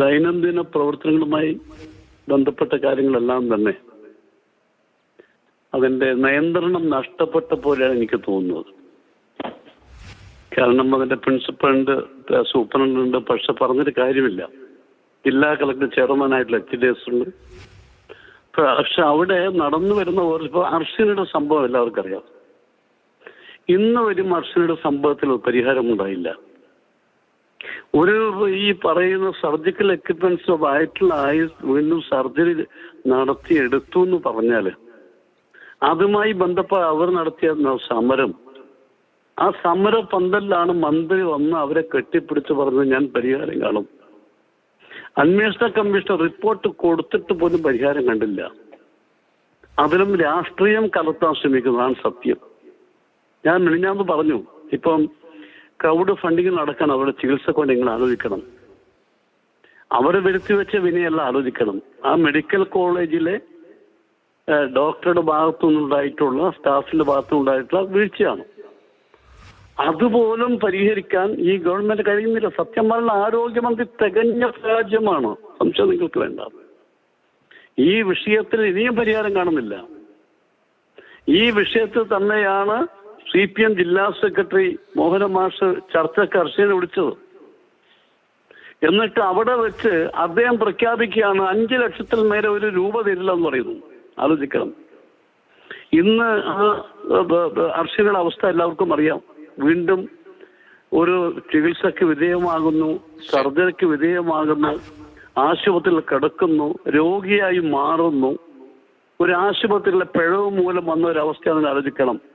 ദൈനംദിന പ്രവർത്തനങ്ങളുമായി ബന്ധപ്പെട്ട കാര്യങ്ങളെല്ലാം തന്നെ അതിന്റെ നിയന്ത്രണം നഷ്ടപ്പെട്ട പോലെയാണ് എനിക്ക് തോന്നുന്നത്. കാരണം അതിന്റെ പ്രിൻസിപ്പലുണ്ട്, സൂപ്രണ്ടുണ്ട്, പക്ഷെ പറഞ്ഞൊരു കാര്യമില്ല. ജില്ലാ കളക്ടർ ചെയർമാനായിട്ടുള്ള HDS ഉണ്ട്. പക്ഷെ അവിടെ നടന്നു വരുന്ന ഇപ്പോൾ അർച്ചനയുടെ സംഭവം എല്ലാവർക്കും അറിയാം. ഇന്ന് വരും അർച്ചനയുടെ സംഭവത്തിൽ പരിഹാരമുണ്ടായില്ല. ഒരു ഈ പറയുന്ന സർജിക്കൽ എക്യുപ്മെന്റ്സ് വയറ്റിലായി വീണ്ടും സർജറി നടത്തിയെടുത്തു എന്ന് പറഞ്ഞാൽ അതുമായി ബന്ധപ്പെട്ട് അവർ നടത്തിയ സമരം, ആ സമര പന്തലിലാണ് മന്ത്രി വന്ന് അവരെ കെട്ടിപ്പിടിച്ച് പറഞ്ഞത് ഞാൻ പരിഹാരം കാണും. അന്വേഷണ കമ്മീഷൻ റിപ്പോർട്ട് കൊടുത്തിട്ട് പോലും പരിഹാരം കണ്ടില്ല. അതിലും രാഷ്ട്രീയം കലർത്താൻ ശ്രമിക്കുന്നതാണ് സത്യം. ഞാൻ മിനിഞ്ഞാന്ന് പറഞ്ഞു, ഇപ്പം ക്രൗഡ് ഫണ്ടിങ് നടക്കണം, അവരുടെ ചികിത്സ കൊണ്ട് നിങ്ങൾ ആലോചിക്കണം. അവരെ വരുത്തി വെച്ച വിനയല്ല ആലോചിക്കണം. ആ മെഡിക്കൽ കോളേജിലെ ഡോക്ടറുടെ ഭാഗത്തു നിന്നുണ്ടായിട്ടുള്ള, സ്റ്റാഫിന്റെ ഭാഗത്തു നിന്നുണ്ടായിട്ടുള്ള വീഴ്ചയാണ്. അതുപോലും പരിഹരിക്കാൻ ഈ ഗവൺമെന്റ് കഴിയുന്നില്ല. സത്യം പറഞ്ഞ ആരോഗ്യമന്ത്രി തികഞ്ഞ പരാജയമാണ്, സംശയം നിങ്ങൾക്ക് വേണ്ട. ഈ വിഷയത്തിൽ ഇനിയും പരിഹാരം കാണുന്നില്ല. ഈ വിഷയത്തിൽ തന്നെയാണ് CPM ജില്ലാ സെക്രട്ടറി മോഹന മാഷ് ചർച്ചയ്ക്ക് അർച്ചനെ വിളിച്ചത്. എന്നിട്ട് അവിടെ വെച്ച് അദ്ദേഹം പ്രഖ്യാപിക്കുകയാണ് 5 ലക്ഷത്തിൽ മേലെ ഒരു രൂപ തരില്ല എന്ന് പറയുന്നു. ആലോചിക്കണം. ഇന്ന് ആ അർച്ചനയുടെ അവസ്ഥ എല്ലാവർക്കും അറിയാം. വീണ്ടും ഒരു ചികിത്സക്ക് വിധേയമാകുന്നു, സർജറിക്ക് വിധേയമാകുന്നു, ആശുപത്രിയിൽ കിടക്കുന്നു, രോഗിയായി മാറുന്നു. ഒരു ആശുപത്രിയിലെ പിഴവ് മൂലം വന്ന ഒരു അവസ്ഥയാണെന്ന് ആലോചിക്കണം.